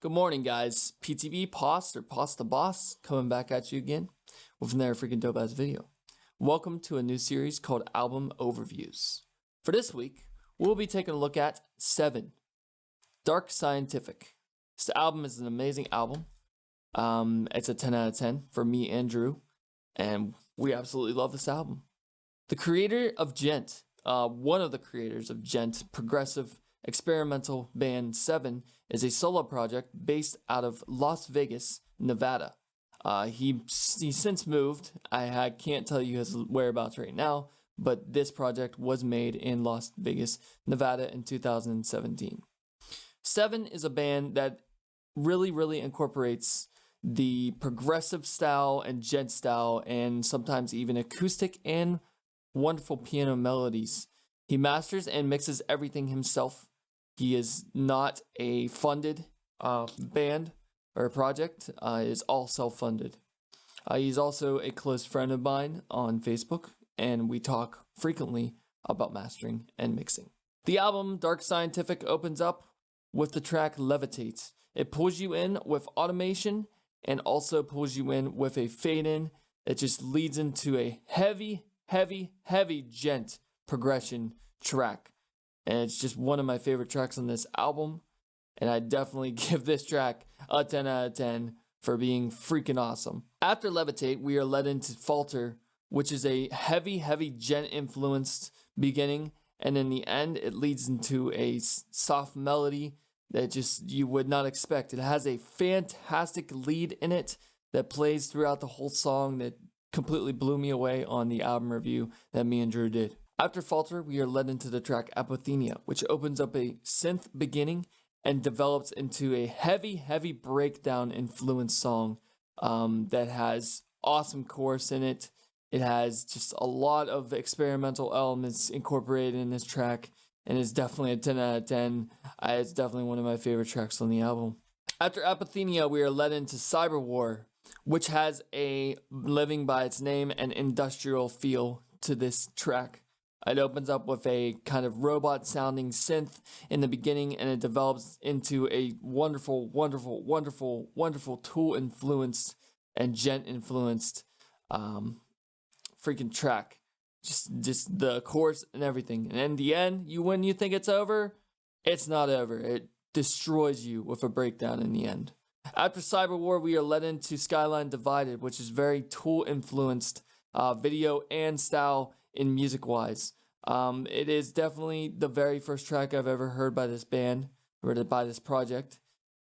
Good morning, guys. PTB Post or Post the Boss coming back at you again with another freaking dope ass video. Welcome to a new series called Album Overviews. For this week, we'll be taking a look at 7 Dark Scientific. This album is an amazing album. It's a 10 out of 10 for me and Drew, and we absolutely love this album. The creator of Gent, one of the creators of Gent, progressive experimental band 7, is a solo project based out of Las Vegas, Nevada. He since moved. I can't tell you his whereabouts right now, but this project was made in Las Vegas, Nevada in 2017. 7 is a band that really incorporates the progressive style and gent style and sometimes even acoustic and wonderful piano melodies. He masters and mixes everything himself. He is not a funded band or project. It is all self-funded. He's also a close friend of mine on Facebook, and we talk frequently about mastering and mixing. The album Dark Scientific opens up with the track Levitates. It pulls you in with automation and also pulls you in with a fade-in that just leads into a heavy gent progression track. And it's just one of my favorite tracks on this album. And I definitely give this track a 10 out of 10 for being freaking awesome. After Levitate, we are led into Falter, which is a heavy gent influenced beginning. And in the end, it leads into a soft melody that just you would not expect. It has a fantastic lead in it that plays throughout the whole song that completely blew me away on the album review that me and Drew did. After Falter, we are led into the track Apothemia, which opens up a synth beginning and develops into a heavy breakdown influenced song that has awesome chorus in it. It has just a lot of experimental elements incorporated in this track, and it's definitely a 10 out of 10. It's definitely one of my favorite tracks on the album. After Apothemia, we are led into Cyberwar, which has a living by its name and industrial feel to this track. It opens up with a kind of robot sounding synth in the beginning, and it develops into a wonderful Tool influenced and gent influenced freaking track. Just the chorus and everything. And in the end, when you think it's over, it's not over. It destroys you with a breakdown in the end. After Cyberwar, we are led into Skyline Divided, which is very Tool influenced video and style in music wise. It is definitely the very first track I've ever heard by this band or by this project,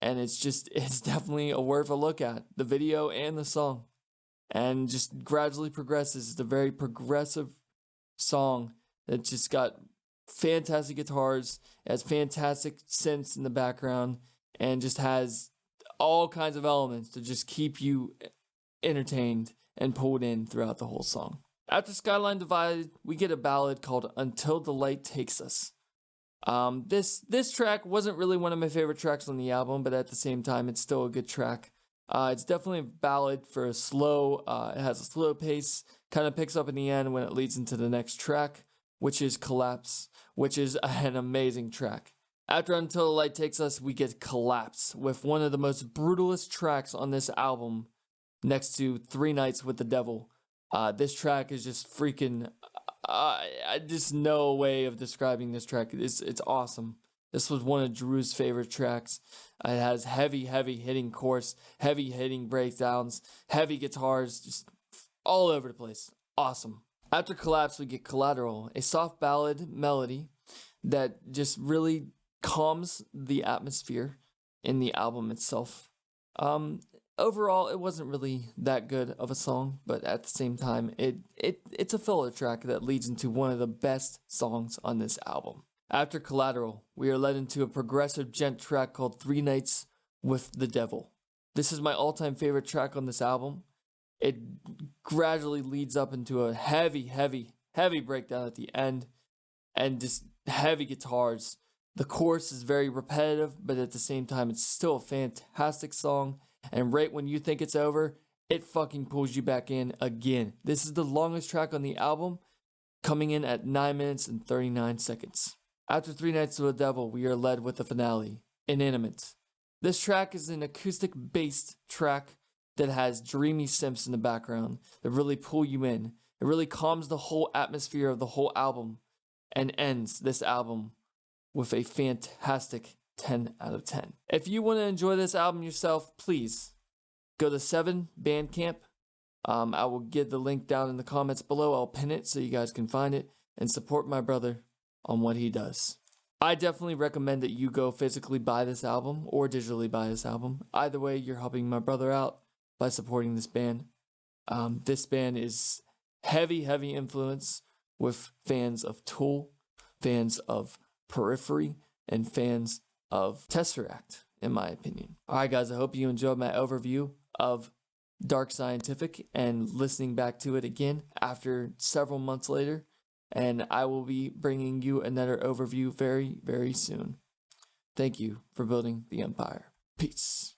and it's definitely worth a look at, the video and the song, and just gradually progresses. It's a very progressive song that just got fantastic guitars, has fantastic synths in the background, and just has all kinds of elements to just keep you entertained and pulled in throughout the whole song. After Skyline Divided, we get a ballad called Until the Light Takes Us. This track wasn't really one of my favorite tracks on the album, but at the same time, it's still a good track. It's definitely a ballad for a slow, it has a slow pace, kind of picks up in the end when it leads into the next track, which is Collapse, which is an amazing track. After Until the Light Takes Us, we get Collapse with one of the most brutalist tracks on this album, next to 3 Nights with the Devil. This track is just freaking, just no way of describing this track. It's awesome. This was one of Drew's favorite tracks. It has heavy hitting chorus, heavy hitting breakdowns, heavy guitars, just all over the place. Awesome. After Collapse, we get Collateral, a soft ballad melody that just really calms the atmosphere in the album itself. Overall, it wasn't really that good of a song, but at the same time, it's a filler track that leads into one of the best songs on this album. After Collateral, we are led into a progressive gent track called 3 Nights with the Devil. This is my all-time favorite track on this album. It gradually leads up into a heavy breakdown at the end, and just heavy guitars. The chorus is very repetitive, but at the same time, it's still a fantastic song. And right when you think it's over, it fucking pulls you back in again. This is the longest track on the album, coming in at 9 minutes and 39 seconds. After 3 Nights with the Devil, we are led with the finale, Inanimate. This track is an acoustic based track that has dreamy synths in the background that really pull you in. It really calms the whole atmosphere of the whole album and ends this album with a fantastic 10 out of 10. If you want to enjoy this album yourself, please go to 7 Bandcamp. I will give the link down in the comments below. I'll pin it so you guys can find it and support my brother on what he does. I definitely recommend that you go physically buy this album or digitally buy this album. Either way, you're helping my brother out by supporting this band. This band is heavy influence with fans of Tool, fans of Periphery, and fans of Tesseract, in my opinion. Alright guys, I hope you enjoyed my overview of Dark Scientific and listening back to it again after several months later. And I will be bringing you another overview very, very soon. Thank you for building the empire. Peace.